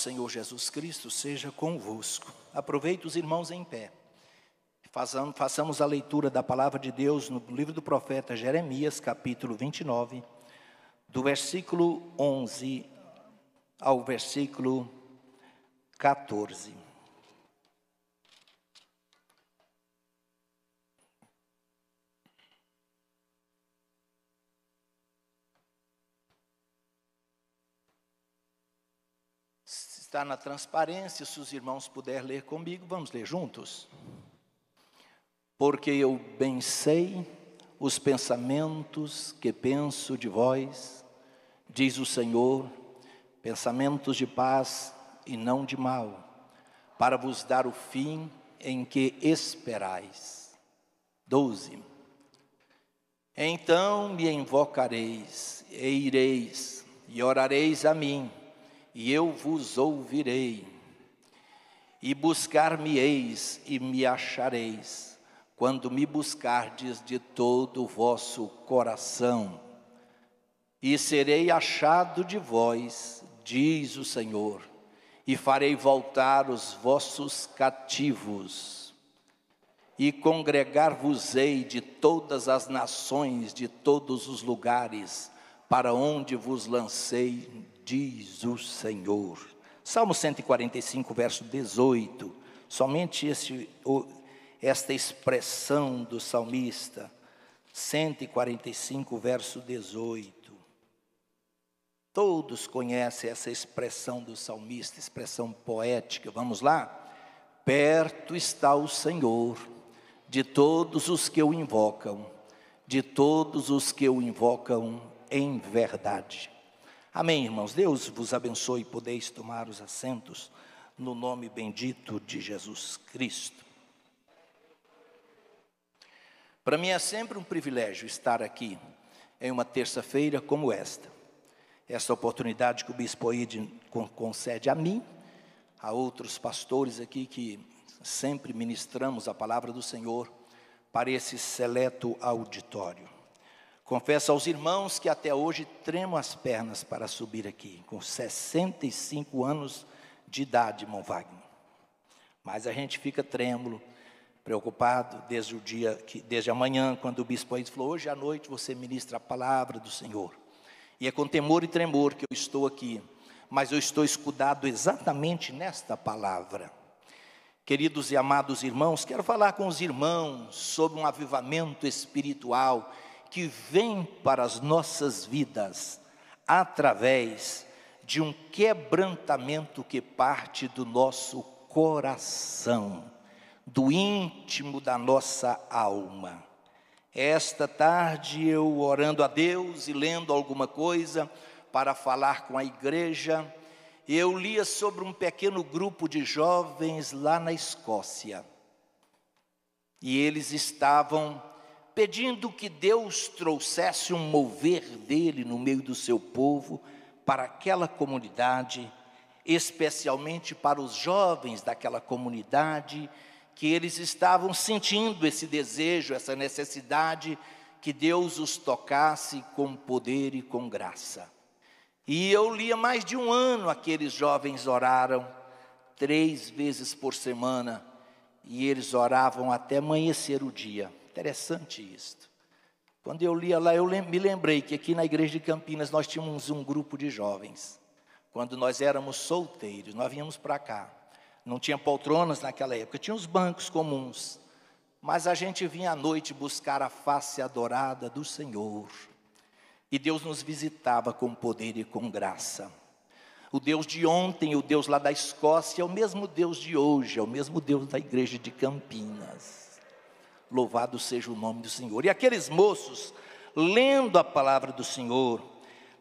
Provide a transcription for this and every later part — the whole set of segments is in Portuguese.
Senhor Jesus Cristo seja convosco. Aproveite os irmãos em pé. Façamos a leitura da palavra de Deus no livro do profeta Jeremias, capítulo 29, do versículo 11 ao versículo 14. Está na transparência, se os irmãos puderem ler comigo, vamos ler juntos? Porque eu bem sei os pensamentos que penso de vós, diz o Senhor, pensamentos de paz e não de mal, para vos dar o fim em que esperais. 12. Então me invocareis, e ireis, e orareis a mim, e eu vos ouvirei, e buscar-me-eis e me achareis, quando me buscardes de todo o vosso coração. E serei achado de vós, diz o Senhor, e farei voltar os vossos cativos, e congregar-vos-ei de todas as nações, de todos os lugares, para onde vos lancei, diz o Senhor. Salmo 145, verso 18. Somente esta expressão do salmista. 145, verso 18. Todos conhecem essa expressão do salmista, expressão poética. Vamos lá? Perto está o Senhor de todos os que o invocam, de todos os que o invocam em verdade. Amém, irmãos? Deus vos abençoe e podeis tomar os assentos no nome bendito de Jesus Cristo. Para mim é sempre um privilégio estar aqui em uma terça-feira como esta. Esta oportunidade que o Bispo Eide concede a mim, a outros pastores aqui que sempre ministramos a palavra do Senhor para esse seleto auditório. Confesso aos irmãos que até hoje tremo as pernas para subir aqui, com 65 anos de idade, irmão Wagner. Mas a gente fica trêmulo, preocupado desde amanhã, quando o bispo aí falou, hoje à noite você ministra a palavra do Senhor. E é com temor e tremor que eu estou aqui, mas eu estou escudado exatamente nesta palavra. Queridos e amados irmãos, quero falar com os irmãos sobre um avivamento espiritual que vem para as nossas vidas através de um quebrantamento que parte do nosso coração, do íntimo da nossa alma. Esta tarde eu orando a Deus e lendo alguma coisa para falar com a igreja, eu lia sobre um pequeno grupo de jovens lá na Escócia. E eles estavam pedindo que Deus trouxesse um mover dele no meio do seu povo, para aquela comunidade, especialmente para os jovens daquela comunidade, que eles estavam sentindo esse desejo, essa necessidade, que Deus os tocasse com poder e com graça. E eu lia mais de um ano, aqueles jovens oraram 3 vezes por semana, e eles oravam até amanhecer o dia. Interessante isto. Quando eu lia lá, eu me lembrei que aqui na igreja de Campinas nós tínhamos um grupo de jovens. Quando nós éramos solteiros, nós vínhamos para cá. Não tinha poltronas naquela época, tinha os bancos comuns. Mas a gente vinha à noite buscar a face adorada do Senhor. E Deus nos visitava com poder e com graça. O Deus de ontem, o Deus lá da Escócia, é o mesmo Deus de hoje, é o mesmo Deus da igreja de Campinas. Louvado seja o nome do Senhor. E aqueles moços, lendo a palavra do Senhor,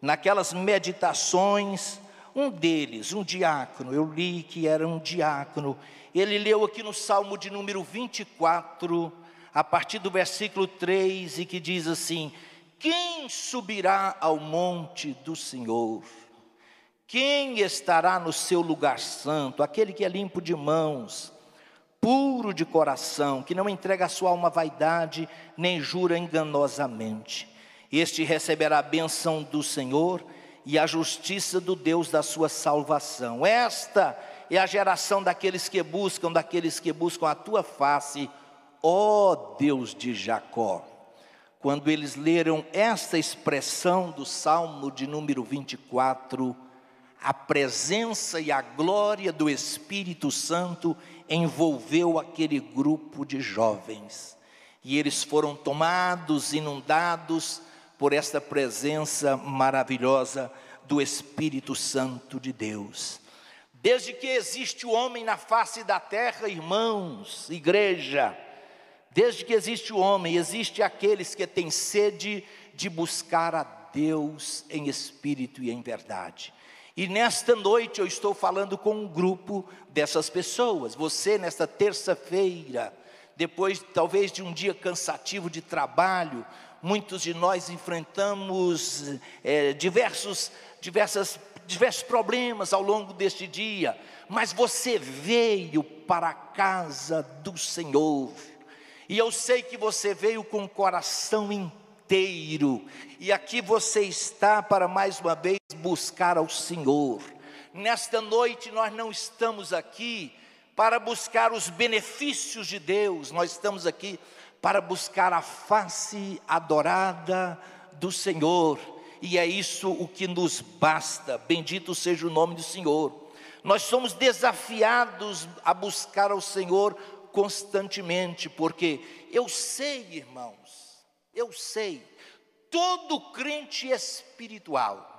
naquelas meditações, um deles, um diácono, eu li que era um diácono, ele leu aqui no Salmo de número 24, a partir do versículo 3, e que diz assim: quem subirá ao monte do Senhor? Quem estará no seu lugar santo? Aquele que é limpo de mãos, puro de coração, que não entrega a sua alma à vaidade, nem jura enganosamente. Este receberá a bênção do Senhor e a justiça do Deus da sua salvação. Esta é a geração daqueles que buscam a tua face, ó Deus de Jacó. Quando eles leram esta expressão do Salmo de número 24, a presença e a glória do Espírito Santo envolveu aquele grupo de jovens. E eles foram tomados, inundados por esta presença maravilhosa do Espírito Santo de Deus. Desde que existe o homem na face da terra, irmãos, igreja, desde que existe o homem, existe aqueles que têm sede de buscar a Deus em espírito e em verdade. E nesta noite eu estou falando com um grupo dessas pessoas. Você nesta terça-feira, depois talvez de um dia cansativo de trabalho, muitos de nós enfrentamos diversos problemas ao longo deste dia, mas você veio para a casa do Senhor, e eu sei que você veio com o coração inteiro, e aqui você está para mais uma vez buscar ao Senhor. Nesta noite nós não estamos aqui para buscar os benefícios de Deus, nós estamos aqui para buscar a face adorada do Senhor, e é isso o que nos basta. Bendito seja o nome do Senhor. Nós somos desafiados a buscar ao Senhor constantemente, porque eu sei, irmãos, todo crente espiritual,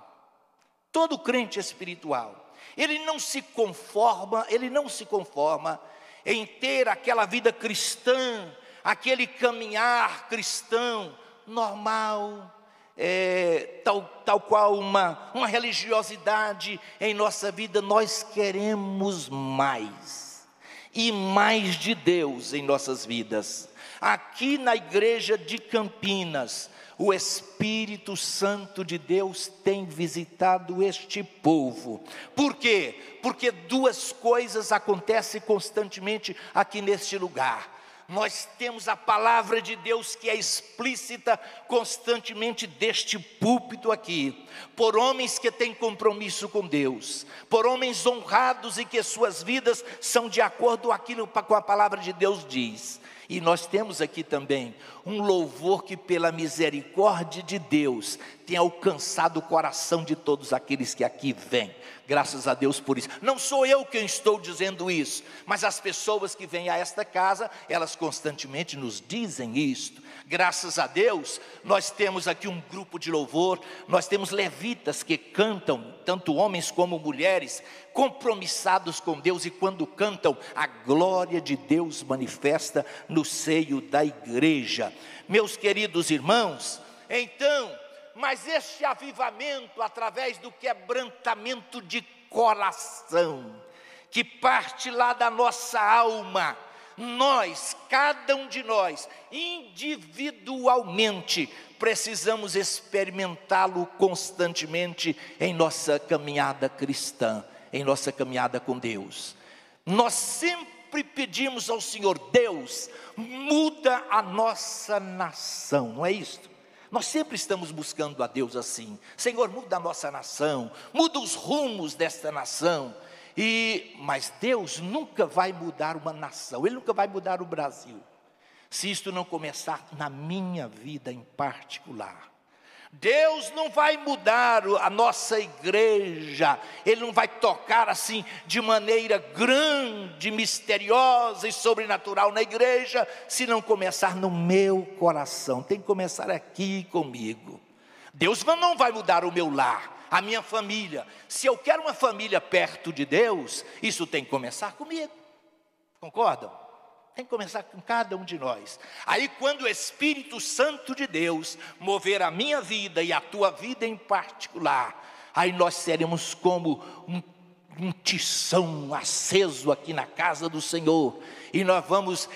ele não se conforma em ter aquela vida cristã, aquele caminhar cristão normal, tal qual uma religiosidade em nossa vida. Nós queremos mais, e mais de Deus em nossas vidas. Aqui na igreja de Campinas, o Espírito Santo de Deus tem visitado este povo. Por quê? Porque duas coisas acontecem constantemente aqui neste lugar. Nós temos a palavra de Deus que é explícita constantemente deste púlpito aqui, por homens que têm compromisso com Deus, por homens honrados e que suas vidas são de acordo com a palavra de Deus diz. E nós temos aqui também um louvor que pela misericórdia de Deus tem alcançado o coração de todos aqueles que aqui vêm. Graças a Deus por isso. Não sou eu quem estou dizendo isso, mas as pessoas que vêm a esta casa, elas constantemente nos dizem isto. Graças a Deus, nós temos aqui um grupo de louvor, nós temos levitas que cantam, tanto homens como mulheres, compromissados com Deus, e quando cantam, a glória de Deus manifesta no seio da igreja. Meus queridos irmãos, então, mas este avivamento, através do quebrantamento de coração, que parte lá da nossa alma, nós, cada um de nós, individualmente, precisamos experimentá-lo constantemente em nossa caminhada cristã, em nossa caminhada com Deus. Nós sempre pedimos ao Senhor: Deus, muda a nossa nação, não é isto? Nós sempre estamos buscando a Deus assim: Senhor, muda a nossa nação, muda os rumos desta nação. Mas Deus nunca vai mudar uma nação, Ele nunca vai mudar o Brasil, se isto não começar na minha vida em particular. Deus não vai mudar a nossa igreja, Ele não vai tocar assim de maneira grande, misteriosa e sobrenatural na igreja, se não começar no meu coração. Tem que começar aqui comigo. Deus não vai mudar o meu lar, a minha família. Se eu quero uma família perto de Deus, isso tem que começar comigo. Concordam? Tem que começar com cada um de nós. Aí quando o Espírito Santo de Deus mover a minha vida e a tua vida em particular, aí nós seremos como um tição aceso aqui na casa do Senhor. E nós vamos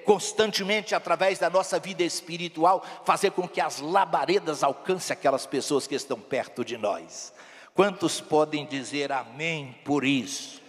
constantemente, através da nossa vida espiritual, fazer com que as labaredas alcancem aquelas pessoas que estão perto de nós. Quantos podem dizer amém por isso?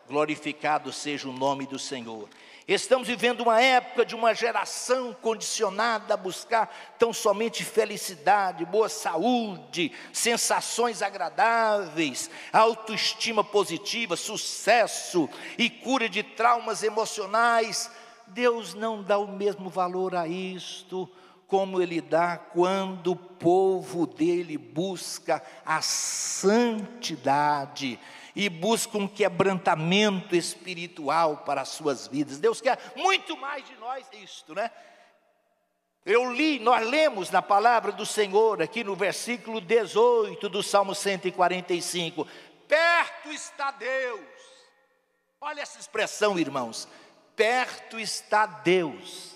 Glorificado seja o nome do Senhor. Estamos vivendo uma época de uma geração condicionada a buscar tão somente felicidade, boa saúde, sensações agradáveis, autoestima positiva, sucesso e cura de traumas emocionais. Deus não dá o mesmo valor a isto como Ele dá quando o povo dele busca a santidade e busca um quebrantamento espiritual para as suas vidas. Deus quer muito mais de nós isto, né? Nós lemos na palavra do Senhor, aqui no versículo 18 do Salmo 145, perto está Deus. Olha essa expressão, irmãos, perto está Deus,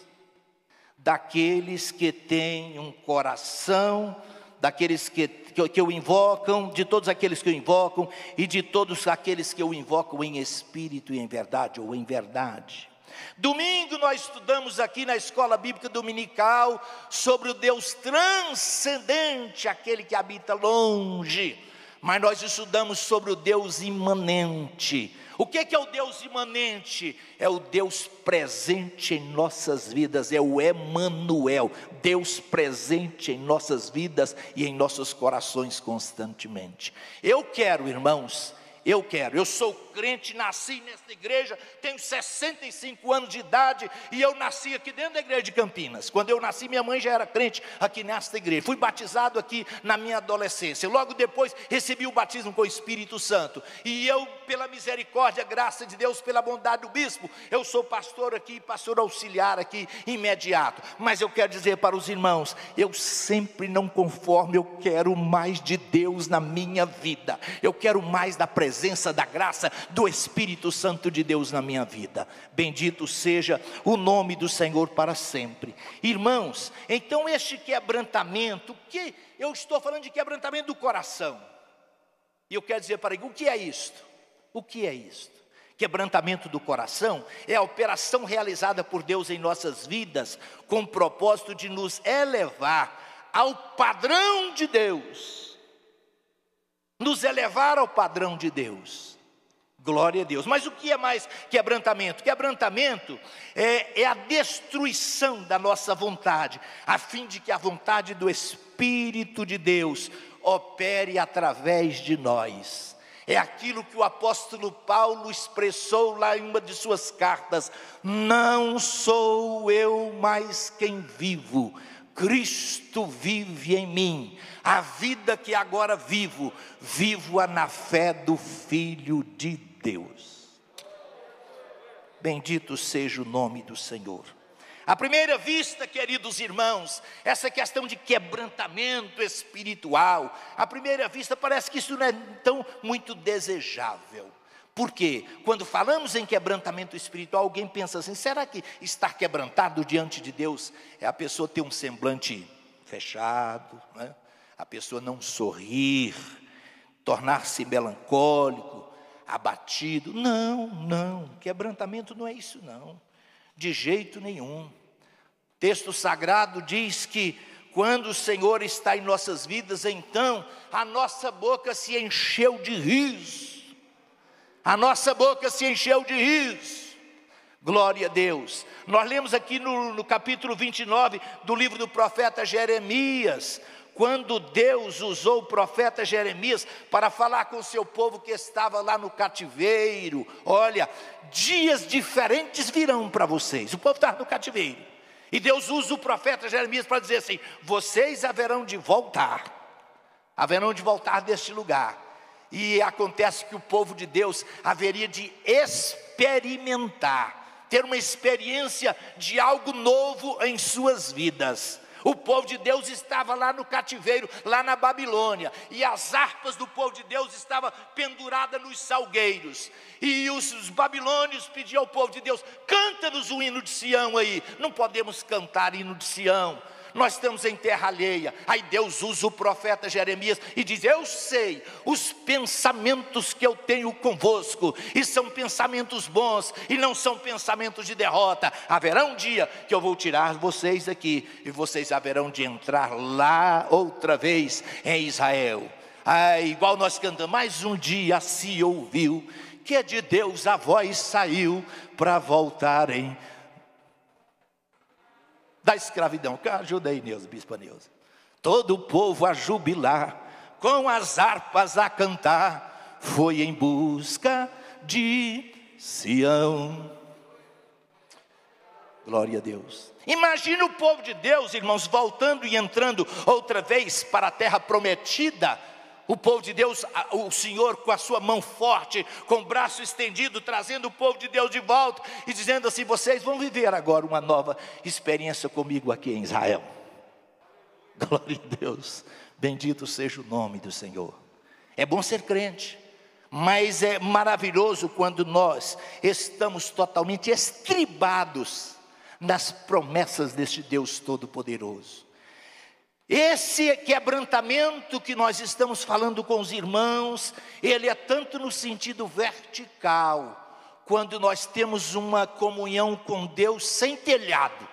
daqueles que têm um coração, daqueles que o invocam, de todos aqueles que o invocam, e de todos aqueles que o invocam em espírito e em verdade, ou em verdade. Domingo nós estudamos aqui na escola bíblica dominical sobre o Deus transcendente, aquele que habita longe, mas nós estudamos sobre o Deus imanente. O que é o Deus imanente? É o Deus presente em nossas vidas, é o Emanuel, Deus presente em nossas vidas e em nossos corações constantemente. Eu quero, irmãos, eu sou crente, nasci nesta igreja, tenho 65 anos de idade e eu nasci aqui dentro da igreja de Campinas. Quando eu nasci, minha mãe já era crente aqui nesta igreja. Fui batizado aqui na minha adolescência. Logo depois recebi o batismo com o Espírito Santo. E eu, pela misericórdia, graça de Deus, pela bondade do bispo, eu sou pastor aqui, pastor auxiliar aqui imediato. Mas eu quero dizer para os irmãos, eu sempre não conformo, eu quero mais de Deus na minha vida. Eu quero mais da presença, da graça, do Espírito Santo de Deus na minha vida. Bendito seja o nome do Senhor para sempre. Irmãos, então este quebrantamento, que eu estou falando de quebrantamento do coração, e eu quero dizer para ele, o que é isto? O que é isto? Quebrantamento do coração é a operação realizada por Deus em nossas vidas, com o propósito de nos elevar ao padrão de Deus, nos elevar ao padrão de Deus. Glória a Deus. Mas o que é mais quebrantamento? Quebrantamento é a destruição da nossa vontade, a fim de que a vontade do Espírito de Deus opere através de nós. É aquilo que o apóstolo Paulo expressou lá em uma de suas cartas: não sou eu mais quem vivo, Cristo vive em mim. A vida que agora vivo, vivo-a na fé do Filho de Deus. Bendito seja o nome do Senhor. À primeira vista, queridos irmãos, essa questão de quebrantamento espiritual, à primeira vista parece que isso não é tão muito desejável. Por quê? Quando falamos em quebrantamento espiritual, alguém pensa assim, será que estar quebrantado diante de Deus é a pessoa ter um semblante fechado, né? A pessoa não sorrir, tornar-se melancólico, abatido? Não, quebrantamento não é isso não, de jeito nenhum. O texto sagrado diz que quando o Senhor está em nossas vidas, então a nossa boca se encheu de riso. A nossa boca se encheu de riso. Glória a Deus. Nós lemos aqui no capítulo 29 do livro do profeta Jeremias, quando Deus usou o profeta Jeremias para falar com o seu povo que estava lá no cativeiro. Olha, dias diferentes virão para vocês. O povo estava no cativeiro. E Deus usa o profeta Jeremias para dizer assim, vocês haverão de voltar deste lugar. E acontece que o povo de Deus haveria de experimentar, ter uma experiência de algo novo em suas vidas. O povo de Deus estava lá no cativeiro, lá na Babilônia, e as harpas do povo de Deus estavam penduradas nos salgueiros. E os babilônios pediam ao povo de Deus, canta-nos o hino de Sião aí. Não podemos cantar hino de Sião, nós estamos em terra alheia. Aí Deus usa o profeta Jeremias e diz, eu sei os pensamentos que eu tenho convosco, e são pensamentos bons, e não são pensamentos de derrota. Haverá um dia que eu vou tirar vocês aqui, e vocês haverão de entrar lá outra vez em Israel. Igual nós cantamos, mais um dia se ouviu que de Deus a voz saiu para voltarem da escravidão. Ajuda aí, Neuza, Bispa Neuza. Todo o povo a jubilar, com as harpas a cantar, foi em busca de Sião. Glória a Deus. Imagina o povo de Deus, irmãos, voltando e entrando outra vez para a terra prometida. O povo de Deus, o Senhor com a sua mão forte, com o braço estendido, trazendo o povo de Deus de volta e dizendo assim: vocês vão viver agora uma nova experiência comigo aqui em Israel. Glória a Deus, bendito seja o nome do Senhor. É bom ser crente, mas é maravilhoso quando nós estamos totalmente estribados nas promessas deste Deus Todo-Poderoso. Esse quebrantamento que nós estamos falando com os irmãos, ele é tanto no sentido vertical, quando nós temos uma comunhão com Deus sem telhado.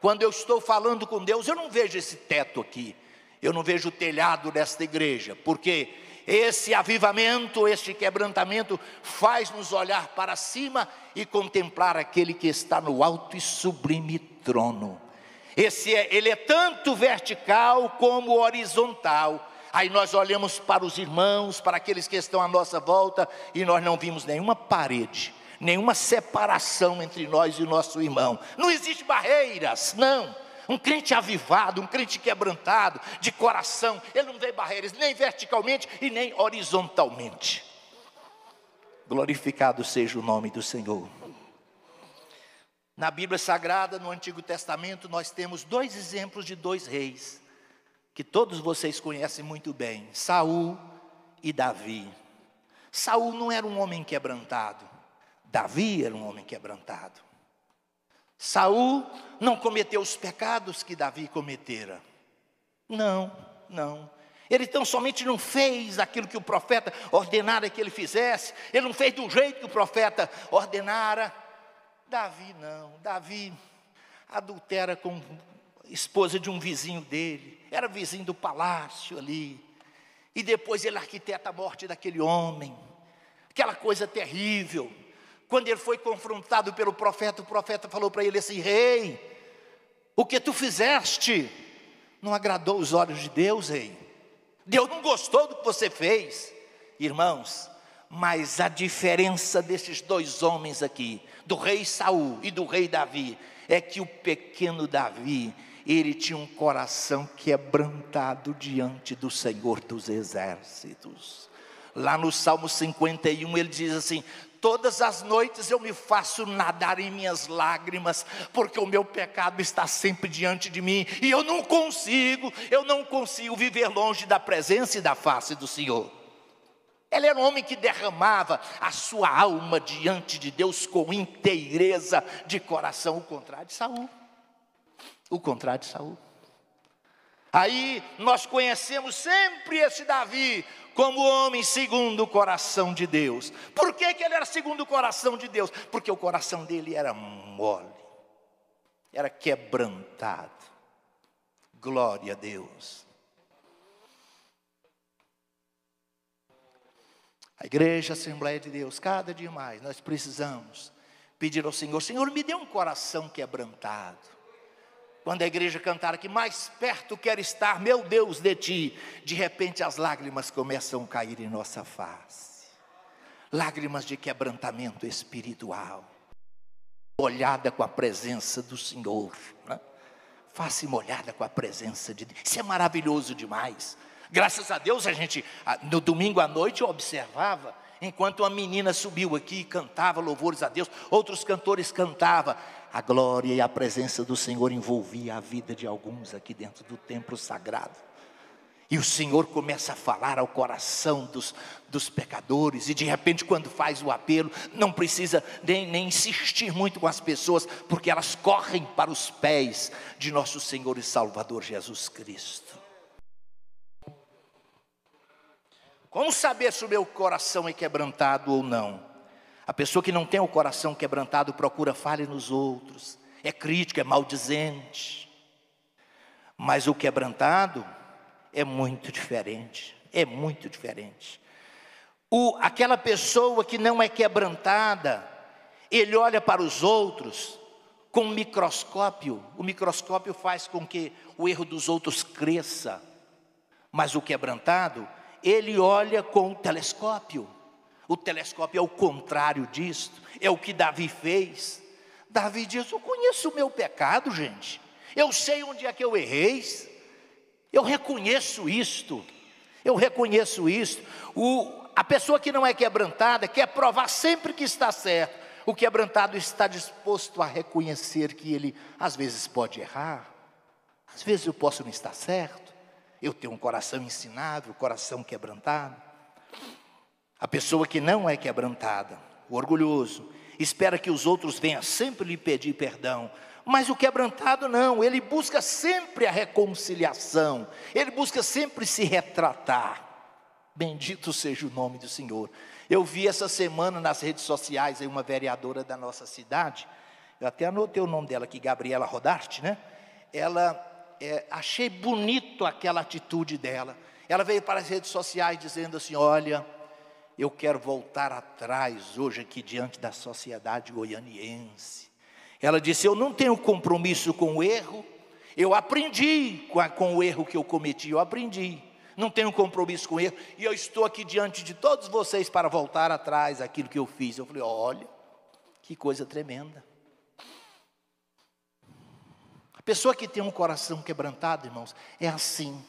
Quando eu estou falando com Deus, eu não vejo esse teto aqui, eu não vejo o telhado desta igreja, porque esse avivamento, este quebrantamento faz-nos olhar para cima e contemplar aquele que está no alto e sublime trono. Ele é tanto vertical como horizontal. Aí nós olhamos para os irmãos, para aqueles que estão à nossa volta, e nós não vimos nenhuma parede, nenhuma separação entre nós e o nosso irmão. Não existe barreiras, não. Um crente avivado, um crente quebrantado, de coração, ele não vê barreiras, nem verticalmente e nem horizontalmente. Glorificado seja o nome do Senhor. Na Bíblia Sagrada, no Antigo Testamento, nós temos dois exemplos de dois reis, que todos vocês conhecem muito bem, Saul e Davi. Saul não era um homem quebrantado, Davi era um homem quebrantado. Saul não cometeu os pecados que Davi cometera. Não. Ele tão somente não fez aquilo que o profeta ordenara que ele fizesse. Ele não fez do jeito que o profeta ordenara. Davi não. Davi adultera com a esposa de um vizinho dele. Era vizinho do palácio ali. E depois ele arquiteta a morte daquele homem. Aquela coisa terrível. Quando ele foi confrontado pelo profeta, o profeta falou para ele assim: rei, o que tu fizeste não agradou os olhos de Deus, rei. Deus não gostou do que você fez. Irmãos, mas a diferença desses dois homens aqui, do rei Saul e do rei Davi, é que o pequeno Davi, ele tinha um coração quebrantado diante do Senhor dos exércitos. Lá no Salmo 51 ele diz assim: todas as noites eu me faço nadar em minhas lágrimas, porque o meu pecado está sempre diante de mim, e eu não consigo viver longe da presença e da face do Senhor. Ele era um homem que derramava a sua alma diante de Deus com inteireza de coração, o contrário de Saul. Aí nós conhecemos sempre esse Davi como homem segundo o coração de Deus. Por que ele era segundo o coração de Deus? Porque o coração dele era mole, era quebrantado. Glória a Deus. A igreja, a Assembleia de Deus, cada dia mais nós precisamos pedir ao Senhor: Senhor, me dê um coração quebrantado. Quando a igreja cantar aqui: mais perto quero estar, meu Deus, de ti, de repente as lágrimas começam a cair em nossa face. Lágrimas de quebrantamento espiritual, molhada com a presença do Senhor, né? Face molhada com a presença de Deus. Isso é maravilhoso demais. Graças a Deus, a gente, no domingo à noite, eu observava, enquanto uma menina subiu aqui e cantava louvores a Deus, outros cantores cantavam. A glória e a presença do Senhor envolvia a vida de alguns aqui dentro do templo sagrado. E o Senhor começa a falar ao coração dos pecadores. E de repente, quando faz o apelo, não precisa nem insistir muito com as pessoas, porque elas correm para os pés de nosso Senhor e Salvador Jesus Cristo. Como saber se o meu coração é quebrantado ou não? A pessoa que não tem o coração quebrantado procura falha nos outros, é crítico, é maldizente. Mas o quebrantado é muito diferente, Aquela pessoa que não é quebrantada, ele olha para os outros com um microscópio. O microscópio faz com que o erro dos outros cresça. Mas o quebrantado, ele olha com o telescópio. O telescópio é o contrário disto. É o que Davi fez. Davi diz: eu conheço o meu pecado, gente. Eu sei onde é que eu errei. Eu reconheço isto. Eu reconheço isto. A pessoa que não é quebrantada quer provar sempre que está certo. O quebrantado está disposto a reconhecer que ele às vezes pode errar. Às vezes eu posso não estar certo. Eu tenho um coração ensinável, coração quebrantado. A pessoa que não é quebrantada, o orgulhoso, espera que os outros venham sempre lhe pedir perdão. Mas o quebrantado não, ele busca sempre a reconciliação. Ele busca sempre se retratar. Bendito seja o nome do Senhor. Eu vi essa semana nas redes sociais aí uma vereadora da nossa cidade. Eu até anotei o nome dela aqui, Gabriela Rodarte, né? Achei bonito aquela atitude dela. Ela veio para as redes sociais dizendo assim: olha, eu quero voltar atrás hoje aqui diante da sociedade goianiense. Ela disse: eu não tenho compromisso com o erro. Eu aprendi com o erro que eu cometi, eu aprendi. Não tenho compromisso com o erro. E eu estou aqui diante de todos vocês para voltar atrás aquilo que eu fiz. Eu falei: olha, que coisa tremenda. A pessoa que tem um coração quebrantado, irmãos, é assim.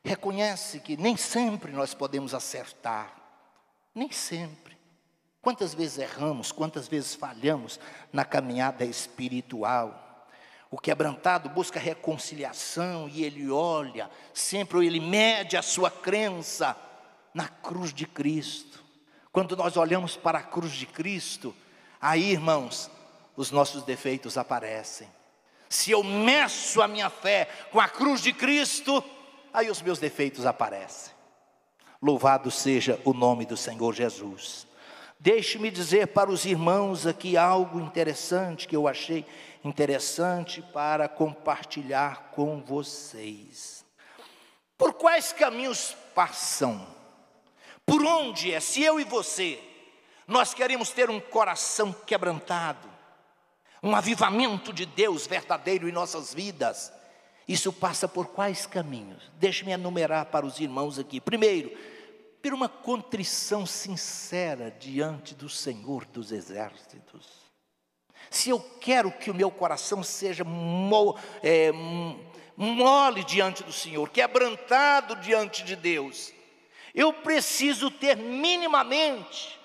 Reconhece que nem sempre nós podemos acertar. Nem sempre. Quantas vezes erramos, quantas vezes falhamos na caminhada espiritual. O quebrantado busca reconciliação e ele olha, sempre ele mede a sua crença na cruz de Cristo. Quando nós olhamos para a cruz de Cristo, aí, irmãos, os nossos defeitos aparecem. Se eu meço a minha fé com a cruz de Cristo, aí os meus defeitos aparecem. Louvado seja o nome do Senhor Jesus. Deixe-me dizer para os irmãos aqui algo interessante que eu achei interessante para compartilhar com vocês. Por quais caminhos passam? Por onde é? Se eu e você, nós queremos ter um coração quebrantado, um avivamento de Deus verdadeiro em nossas vidas, isso passa por quais caminhos? Deixe-me enumerar para os irmãos aqui. Primeiro, por uma contrição sincera diante do Senhor dos Exércitos. Se eu quero que o meu coração seja mole diante do Senhor, quebrantado diante de Deus, eu preciso ter minimamente,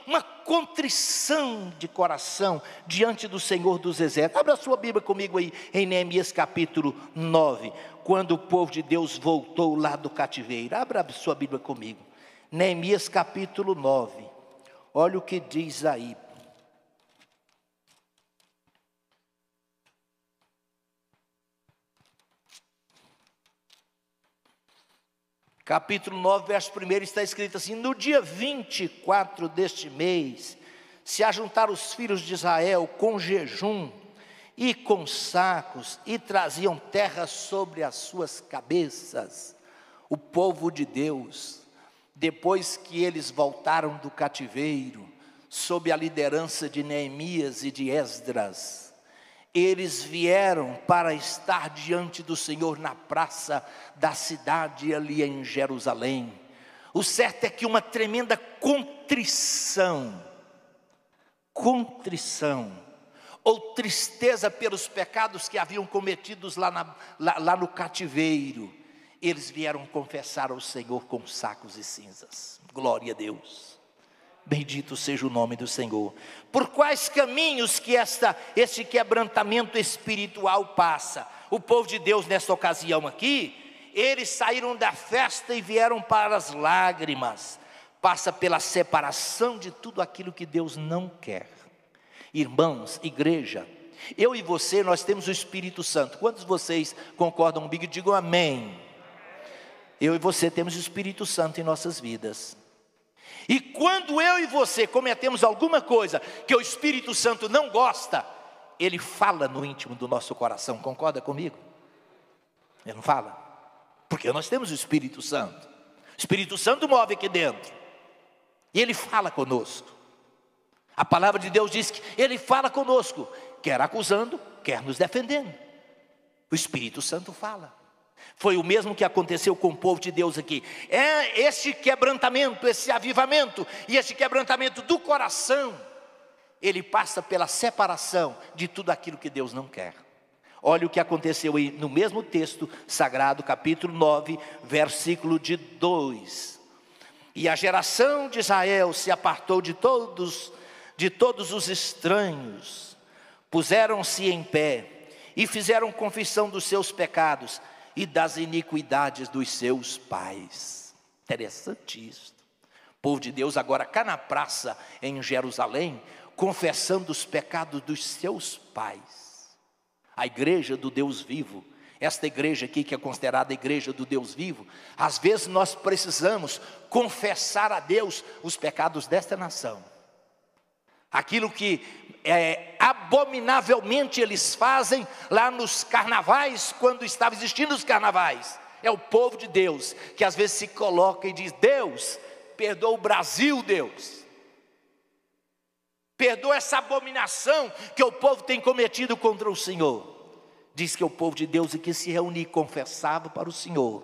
uma contrição de coração diante do Senhor dos Exércitos. Abra a sua Bíblia comigo aí, em Neemias capítulo 9, quando o povo de Deus voltou lá do cativeiro. Abra a sua Bíblia comigo, Neemias capítulo 9, olha o que diz aí. Capítulo 9, verso 1, está escrito assim: no dia 24 deste mês, se ajuntaram os filhos de Israel com jejum e com sacos, e traziam terra sobre as suas cabeças. O povo de Deus, depois que eles voltaram do cativeiro, sob a liderança de Neemias e de Esdras, eles vieram para estar diante do Senhor na praça da cidade ali em Jerusalém. O certo é que uma tremenda contrição ou tristeza pelos pecados que haviam cometidos lá no cativeiro, eles vieram confessar ao Senhor com sacos e cinzas. Glória a Deus. Bendito seja o nome do Senhor. Por quais caminhos que esse quebrantamento espiritual passa? O povo de Deus nessa ocasião aqui, eles saíram da festa e vieram para as lágrimas. Passa pela separação de tudo aquilo que Deus não quer. Irmãos, igreja, eu e você, nós temos o Espírito Santo. Quantos de vocês concordam comigo? Digam amém. Eu e você temos o Espírito Santo em nossas vidas. E quando eu e você cometemos alguma coisa que o Espírito Santo não gosta, ele fala no íntimo do nosso coração. Concorda comigo? Ele não fala? Porque nós temos o Espírito Santo. O Espírito Santo move aqui dentro. E Ele fala conosco. A palavra de Deus diz que Ele fala conosco, quer acusando, quer nos defendendo. O Espírito Santo fala. Foi o mesmo que aconteceu com o povo de Deus aqui. É este quebrantamento, esse avivamento e este quebrantamento do coração, ele passa pela separação de tudo aquilo que Deus não quer. Olha o que aconteceu aí no mesmo texto sagrado, capítulo 9, versículo de 2. E a geração de Israel se apartou de todos os estranhos, puseram-se em pé e fizeram confissão dos seus pecados e das iniquidades dos seus pais. Interessante isso. O povo de Deus agora cá na praça em Jerusalém, confessando os pecados dos seus pais. A igreja do Deus vivo, esta igreja aqui que é considerada a igreja do Deus vivo, às vezes nós precisamos confessar a Deus os pecados desta nação. Aquilo que abominavelmente eles fazem lá nos carnavais, quando estavam existindo os carnavais. É o povo de Deus que às vezes se coloca e diz: Deus, perdoa o Brasil, Deus. Perdoa essa abominação que o povo tem cometido contra o Senhor. Diz que o povo de Deus que se reunia confessava para o Senhor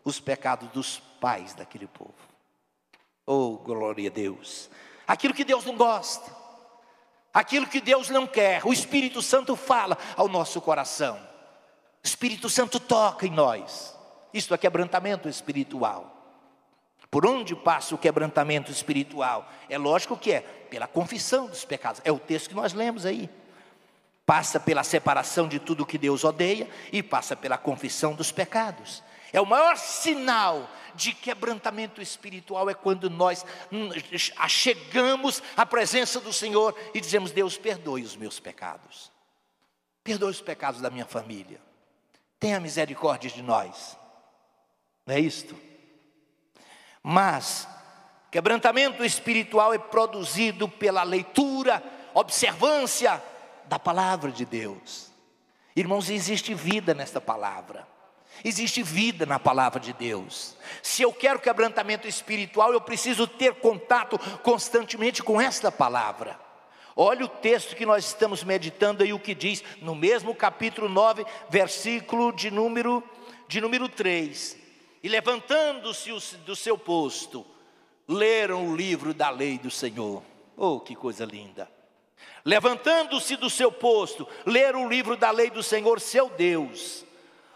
os pecados dos pais daquele povo. Oh, glória a Deus. Aquilo que Deus não gosta, aquilo que Deus não quer, o Espírito Santo fala ao nosso coração. O Espírito Santo toca em nós. Isto é quebrantamento espiritual. Por onde passa o quebrantamento espiritual? É lógico que é pela confissão dos pecados. É o texto que nós lemos aí. Passa pela separação de tudo que Deus odeia e passa pela confissão dos pecados. É o maior sinal de quebrantamento espiritual, é quando nós chegamos à presença do Senhor e dizemos: Deus, perdoe os meus pecados. Perdoe os pecados da minha família. Tenha misericórdia de nós. Não é isto? Mas quebrantamento espiritual é produzido pela leitura, observância da palavra de Deus. Irmãos, existe vida nesta palavra. Existe vida na palavra de Deus. Se eu quero quebrantamento espiritual, eu preciso ter contato constantemente com esta palavra. Olha o texto que nós estamos meditando aí, o que diz no mesmo capítulo 9, versículo de número 3. E levantando-se do seu posto, leram o livro da lei do Senhor. Oh, que coisa linda! Levantando-se do seu posto, leram o livro da lei do Senhor, seu Deus.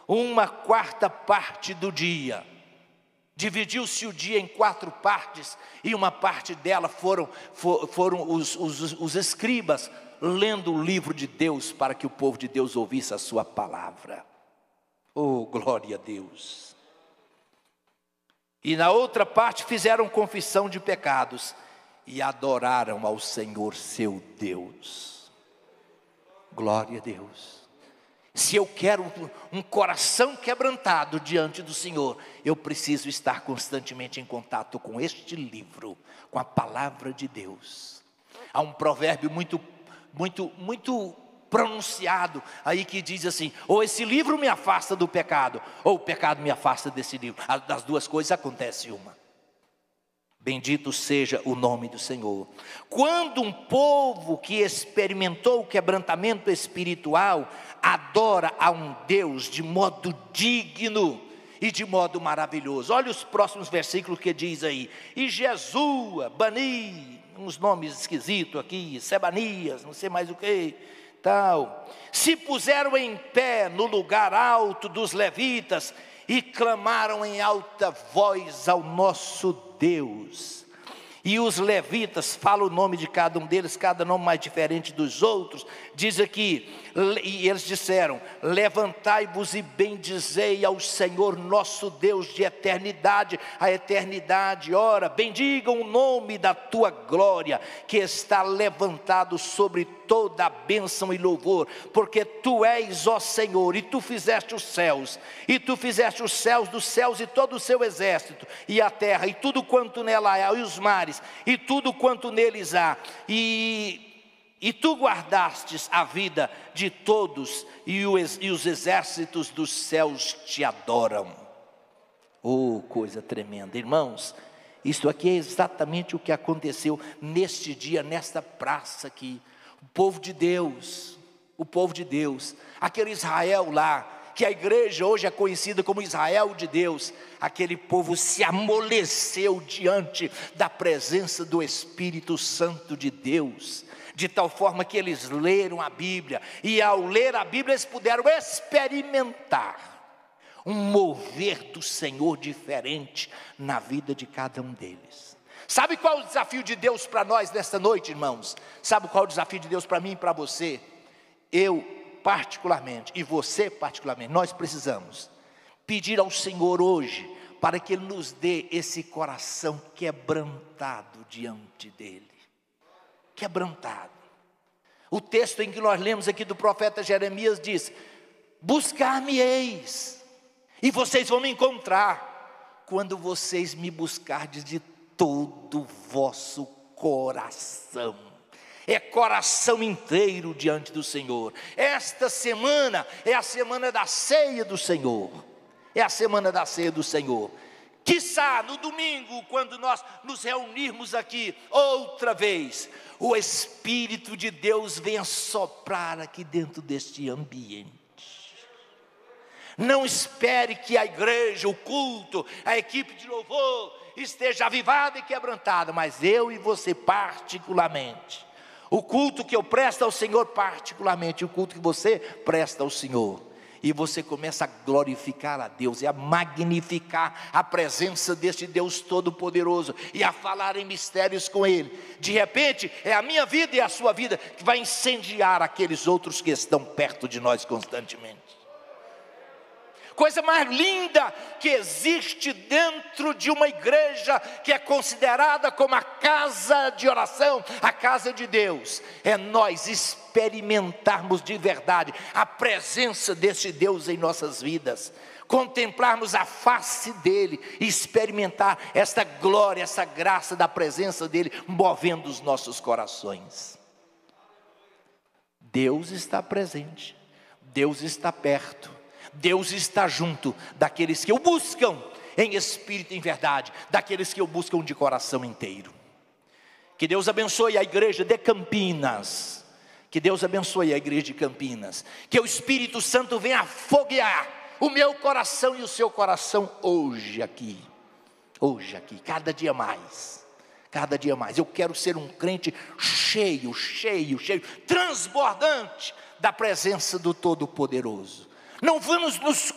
1/4 do dia. Dividiu-se o dia em 4 partes, e uma parte dela foram os escribas lendo o livro de Deus, para que o povo de Deus ouvisse a sua palavra. Oh, glória a Deus! E na outra parte fizeram confissão de pecados e adoraram ao Senhor seu Deus. Glória a Deus. Se eu quero um coração quebrantado diante do Senhor, eu preciso estar constantemente em contato com este livro, com a palavra de Deus. Há um provérbio muito pronunciado aí que diz assim: ou esse livro me afasta do pecado, ou o pecado me afasta desse livro. Das duas coisas acontece uma. Bendito seja o nome do Senhor. Quando um povo que experimentou o quebrantamento espiritual adora a um Deus de modo digno e de modo maravilhoso. Olha os próximos versículos que diz aí: e Jesua, Bani, uns nomes esquisitos aqui, Sebanias, não sei mais o que, tal, se puseram em pé no lugar alto dos levitas e clamaram em alta voz ao nosso Deus. E os levitas, fala o nome de cada um deles, cada nome mais diferente dos outros. Diz aqui, e eles disseram: levantai-vos e bendizei ao Senhor nosso Deus de eternidade a eternidade. Ora, bendigam o nome da tua glória, que está levantado sobre toda a bênção e louvor, porque tu és, ó Senhor, e tu fizeste os céus, e tu fizeste os céus dos céus e todo o seu exército, e a terra, e tudo quanto nela há, e os mares, e tudo quanto neles há, e tu guardastes a vida de todos, e os exércitos dos céus te adoram. Oh, coisa tremenda, irmãos. Isso aqui é exatamente o que aconteceu neste dia, nesta praça aqui. O povo de Deus, aquele Israel lá, que a igreja hoje é conhecida como Israel de Deus, aquele povo se amoleceu diante da presença do Espírito Santo de Deus, de tal forma que eles leram a Bíblia, e ao ler a Bíblia eles puderam experimentar um mover do Senhor diferente na vida de cada um deles. Sabe qual é o desafio de Deus para nós nesta noite, irmãos? Sabe qual é o desafio de Deus para mim e para você? Eu particularmente, e você particularmente, nós precisamos pedir ao Senhor hoje, para que Ele nos dê esse coração quebrantado diante dEle. Quebrantado. O texto em que nós lemos aqui do profeta Jeremias diz: buscar-me-eis, e vocês vão me encontrar, quando vocês me buscardes de todo o vosso coração. É coração inteiro diante do Senhor. Esta semana é a semana da ceia do Senhor. É a semana da ceia do Senhor. Quiçá no domingo, quando nós nos reunirmos aqui outra vez, o Espírito de Deus venha soprar aqui dentro deste ambiente. Não espere que a igreja, o culto, a equipe de louvor esteja avivada e quebrantada, mas eu e você particularmente, o culto que eu presto ao Senhor particularmente, o culto que você presta ao Senhor, e você começa a glorificar a Deus e a magnificar a presença deste Deus Todo-Poderoso e a falar em mistérios com Ele. De repente é a minha vida e a sua vida que vai incendiar aqueles outros que estão perto de nós constantemente. Coisa mais linda que existe dentro de uma igreja que é considerada como a casa de oração, a casa de Deus, é nós experimentarmos de verdade a presença desse Deus em nossas vidas, contemplarmos a face dEle e experimentar esta glória, essa graça da presença dEle movendo os nossos corações. Deus está presente, Deus está perto, Deus está junto daqueles que o buscam em espírito e em verdade, daqueles que o buscam de coração inteiro. Que Deus abençoe a igreja de Campinas, que Deus abençoe a igreja de Campinas, que o Espírito Santo venha afoguear o meu coração e o seu coração hoje aqui, cada dia mais. Cada dia mais. Eu quero ser um crente cheio, transbordante da presença do Todo-Poderoso. Não vamos nos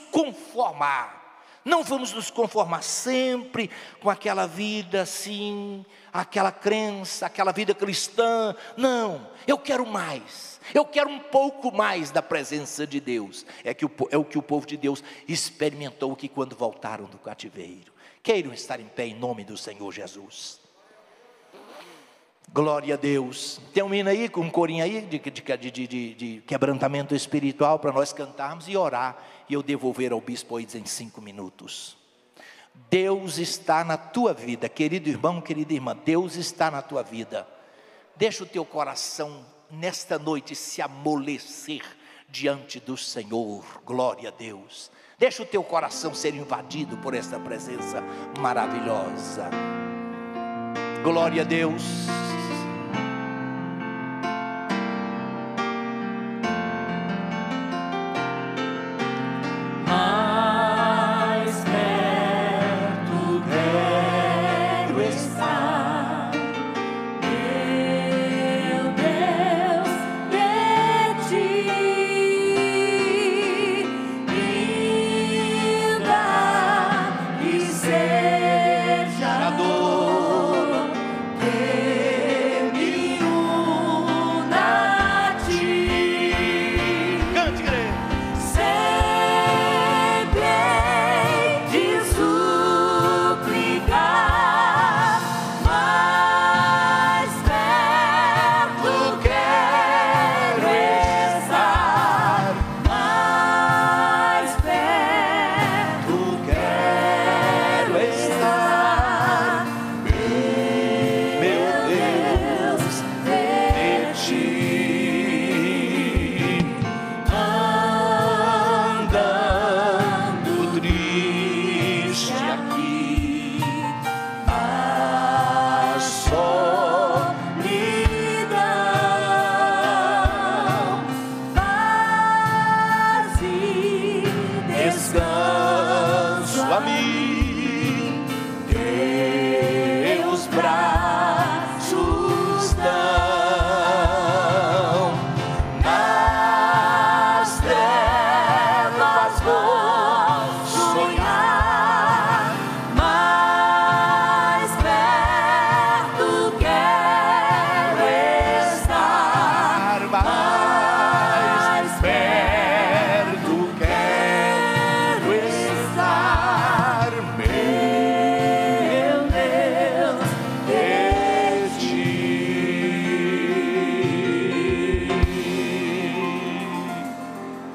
conformar sempre com aquela vida assim, aquela crença, aquela vida cristã. Não, eu quero mais, eu quero um pouco mais da presença de Deus. É o que o povo de Deus experimentou aqui quando voltaram do cativeiro. Queiram estar em pé em nome do Senhor Jesus. Glória a Deus. Tem um hino aí, com um corinho aí de quebrantamento espiritual para nós cantarmos e orar, e eu devolver ao bispo aí em 5 minutos. Deus está na tua vida, querido irmão, querida irmã. Deus está na tua vida. Deixa o teu coração nesta noite se amolecer diante do Senhor. Glória a Deus. Deixa o teu coração ser invadido por esta presença maravilhosa. Glória a Deus. Seja dor.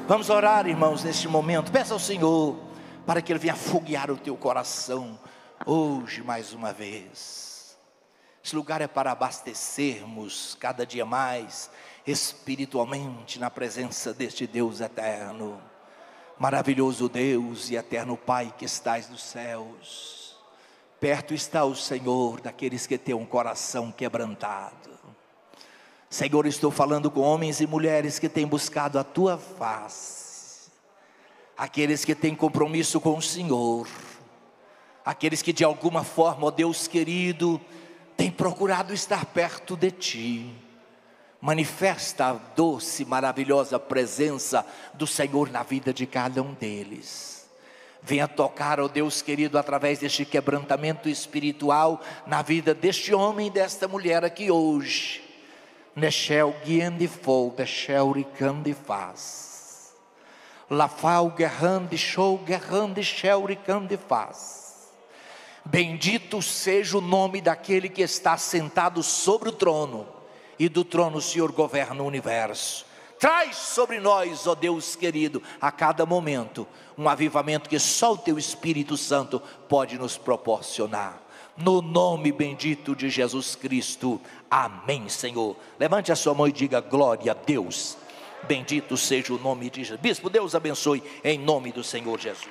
Vamos orar, irmãos, neste momento. Peça ao Senhor para que Ele venha afoguear o teu coração hoje mais uma vez. Esse lugar é para abastecermos cada dia mais espiritualmente na presença deste Deus eterno. Maravilhoso Deus e eterno Pai que estais nos céus, perto está o Senhor daqueles que têm um coração quebrantado. Senhor, estou falando com homens e mulheres que têm buscado a Tua face, aqueles que têm compromisso com o Senhor, aqueles que de alguma forma, ó Deus querido, têm procurado estar perto de Ti. Manifesta a doce, maravilhosa presença do Senhor na vida de cada um deles. Venha tocar, ó Deus querido, através deste quebrantamento espiritual na vida deste homem e desta mulher aqui hoje. Nechel guiande fol, deixel ricande faz. Lafal guerrande show, guerrande shel ricande faz. Bendito seja o nome daquele que está sentado sobre o trono, e do trono o Senhor governa o universo. Traz sobre nós, ó Deus querido, a cada momento, um avivamento que só o Teu Espírito Santo pode nos proporcionar. No nome bendito de Jesus Cristo, amém, Senhor. Levante a sua mão e diga glória a Deus. Bendito seja o nome de Jesus. Bispo, Deus abençoe em nome do Senhor Jesus.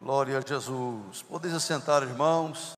Glória a Jesus. Podem assentar, irmãos.